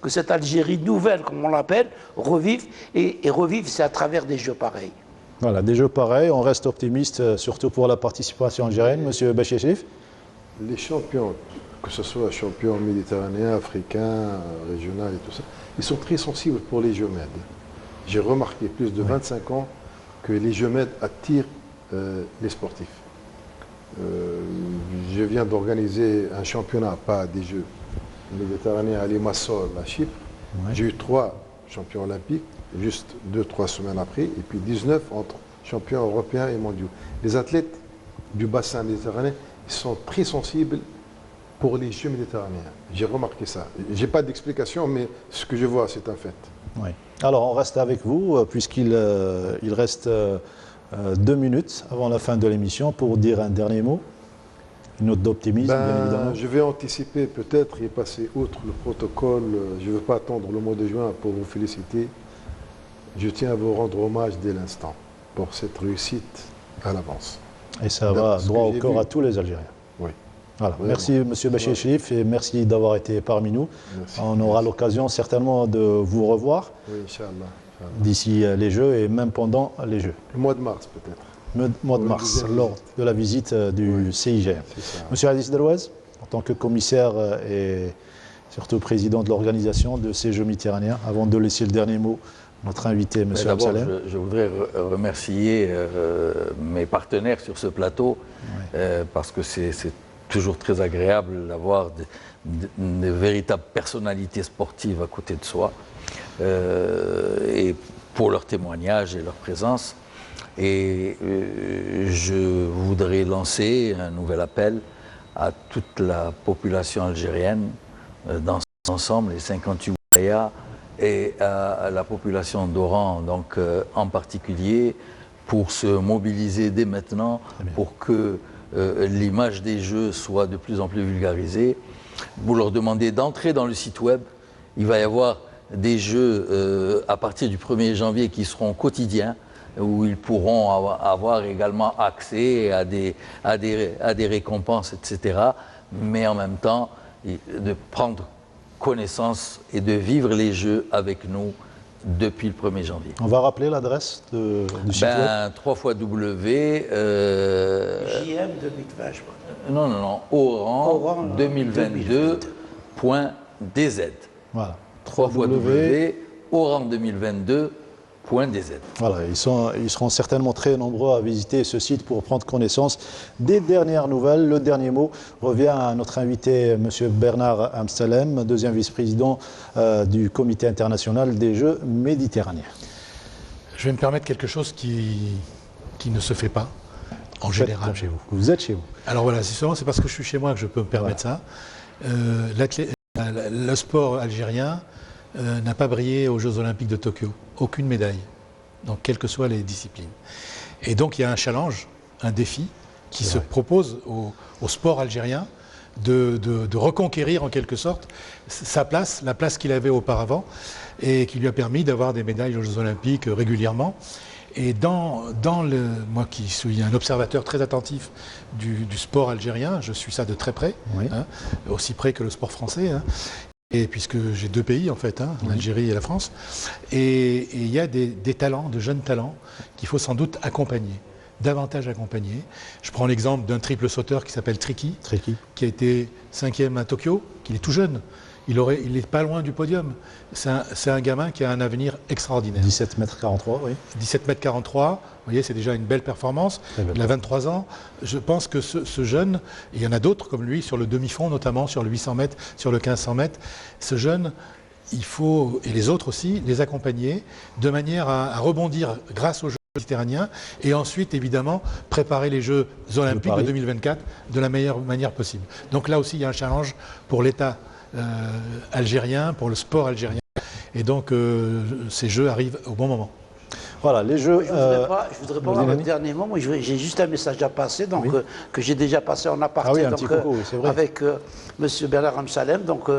cette Algérie nouvelle, comme on l'appelle, revive, et revive, c'est à travers des jeux pareils. Voilà, des jeux pareils, on reste optimiste, surtout pour la participation algérienne. Monsieur Bachir. Les champions, que ce soit champions méditerranéens, africains, régionaux et tout ça, ils sont très sensibles pour les Jeux Med. J'ai remarqué plus de 25 ans que les Jeux Med attirent les sportifs. Je viens d'organiser un championnat, pas des Jeux méditerranéens à Limassol, à Chypre. J'ai eu 3 champions olympiques, juste 2-3 semaines après, et puis 19 entre champions européens et mondiaux. Les athlètes du bassin méditerranéen, ils sont très sensibles pour les Jeux méditerranéens. J'ai remarqué ça. Je n'ai pas d'explication, mais ce que je vois, c'est un fait. Oui. Alors, on reste avec vous, puisqu'il il reste 2 minutes avant la fin de l'émission pour dire un dernier mot. Une note d'optimisme, bien évidemment. Je vais anticiper peut-être et passer outre le protocole. Je ne veux pas attendre le mois de juin pour vous féliciter. Je tiens à vous rendre hommage dès l'instant pour cette réussite à l'avance. Et ça va droit au corps à tous les Algériens. Oui. Voilà. Merci M. Bachir Chérif et merci d'avoir été parmi nous. Merci. On aura l'occasion certainement de vous revoir d'ici les Jeux et même pendant les Jeux. Le mois de mars peut-être. Le mois de mars, lors de la visite du CIGM. Monsieur Aziz Delouez, en tant que commissaire et surtout président de l'organisation de ces Jeux méditerranéens, avant de laisser le dernier mot, notre invité, M. Amsalem. D'abord, je voudrais remercier mes partenaires sur ce plateau, parce que c'est toujours très agréable d'avoir de véritables personnalités sportives à côté de soi, et pour leur témoignage et leur présence. Et je voudrais lancer un nouvel appel à toute la population algérienne dans son ensemble, les 58 wilayas, et à la population d'Oran donc en particulier, pour se mobiliser dès maintenant pour que l'image des Jeux soit de plus en plus vulgarisée. Vous leur demandez d'entrer dans le site web. Il va y avoir des Jeux à partir du 1er janvier qui seront quotidiens, où ils pourront avoir également accès à des récompenses, etc. Mais en même temps, de prendre connaissance et de vivre les Jeux avec nous depuis le 1er janvier. On va rappeler l'adresse du site web. 3 fois W. JM 2020, je crois. Non, Oran 2022.dz. Voilà. 3 fois W, Oran 2022.dz. Voilà, ils seront certainement très nombreux à visiter ce site pour prendre connaissance des dernières nouvelles. Le dernier mot revient à notre invité, M. Bernard Amsalem, deuxième vice-président du Comité international des Jeux méditerranéens. Je vais me permettre quelque chose qui ne se fait pas en général chez vous. Vous êtes chez vous. Alors voilà, c'est parce que je suis chez moi que je peux me permettre ça. Le sport algérien n'a pas brillé aux Jeux Olympiques de Tokyo. Aucune médaille, donc quelles que soient les disciplines. Et donc il y a un challenge, un défi qui se propose au sport algérien de reconquérir en quelque sorte sa place, la place qu'il avait auparavant et qui lui a permis d'avoir des médailles aux Jeux Olympiques régulièrement. Et moi qui suis un observateur très attentif du sport algérien, je suis ça de très près, aussi près que le sport français, et puisque j'ai 2 pays en fait, l'Algérie et la France, et il y a des talents, de jeunes talents qu'il faut sans doute accompagner, davantage accompagner. Je prends l'exemple d'un triple sauteur qui s'appelle Triki, qui a été 5e à Tokyo, qui est tout jeune. Il n'est pas loin du podium. C'est un gamin qui a un avenir extraordinaire. 17,43 m, oui. 17,43 m, vous voyez, c'est déjà une belle performance. Il a 23 ans. Je pense que ce jeune, et il y en a d'autres comme lui, sur le demi-fond notamment, sur le 800 mètres, sur le 1500 mètres, ce jeune, il faut, et les autres aussi, les accompagner de manière à rebondir grâce aux Jeux méditerranéens et ensuite, évidemment, préparer les Jeux olympiques de 2024 de la meilleure manière possible. Donc là aussi, il y a un challenge pour l'État algérien, pour le sport algérien. Et donc, ces Jeux arrivent au bon moment. Voilà, les Jeux... Je ne voudrais pas avoir le dernier mot. Moi, j'ai juste un message à passer, donc, que j'ai déjà passé en aparté avec M. Bernard Amsalem. Donc,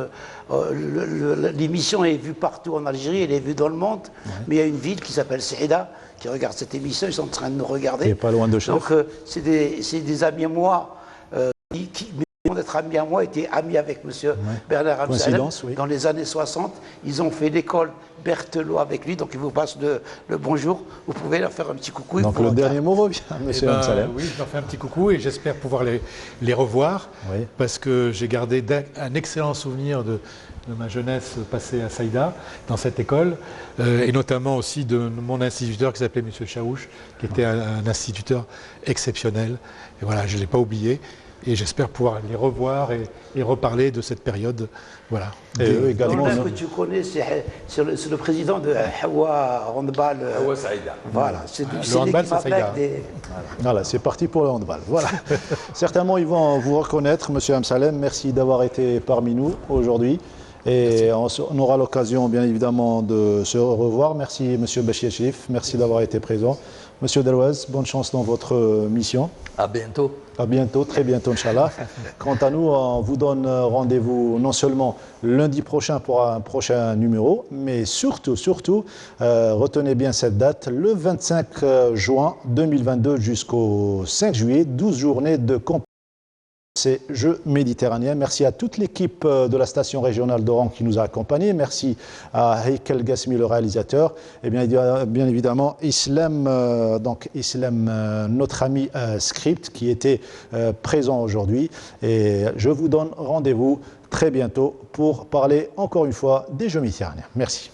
l'émission est vue partout en Algérie, elle est vue dans le monde. Mais il y a une ville qui s'appelle Saïda qui regarde cette émission, ils sont en train de nous regarder. Et pas loin de Chef. Donc, c'est des amis à moi d'être ami à moi, était ami avec M. Bernard Amsalem. Dans les années 60, ils ont fait l'école Berthelot avec lui, donc il vous passe le bonjour. Vous pouvez leur faire un petit coucou. Donc le dernier mot revient, M. Amsalem. Oui, je leur fais un petit coucou et j'espère pouvoir les revoir, parce que j'ai gardé un excellent souvenir de ma jeunesse passée à Saïda, dans cette école, et notamment aussi de mon instituteur qui s'appelait M. Chaouch, qui était un instituteur exceptionnel. Et voilà, je ne l'ai pas oublié. Et j'espère pouvoir les revoir et reparler de cette période. Voilà. Et eux également. Que tu connais, c'est le président de Hawa Handball. Hawa Saïda. Voilà, c'est le handball, c'est Saïda. Voilà, c'est parti pour le handball. Voilà. Certainement, ils vont vous reconnaître, Monsieur Amsalem. Merci d'avoir été parmi nous aujourd'hui. Et on aura l'occasion, bien évidemment, de se revoir. Merci, Monsieur Bachir Chérif. Merci d'avoir été présent. Monsieur Delouez, bonne chance dans votre mission. À bientôt. À bientôt, très bientôt, Inch'Allah. Quant à nous, on vous donne rendez-vous non seulement lundi prochain pour un prochain numéro, mais surtout, retenez bien cette date, le 25 juin 2022 jusqu'au 5 juillet, 12 journées de compétition. Ces Jeux méditerranéens. Merci à toute l'équipe de la station régionale d'Oran qui nous a accompagnés. Merci à Heikel Gasmi, le réalisateur. Et bien évidemment, Islam, notre ami Script, qui était présent aujourd'hui. Et je vous donne rendez-vous très bientôt pour parler encore une fois des Jeux méditerranéens. Merci.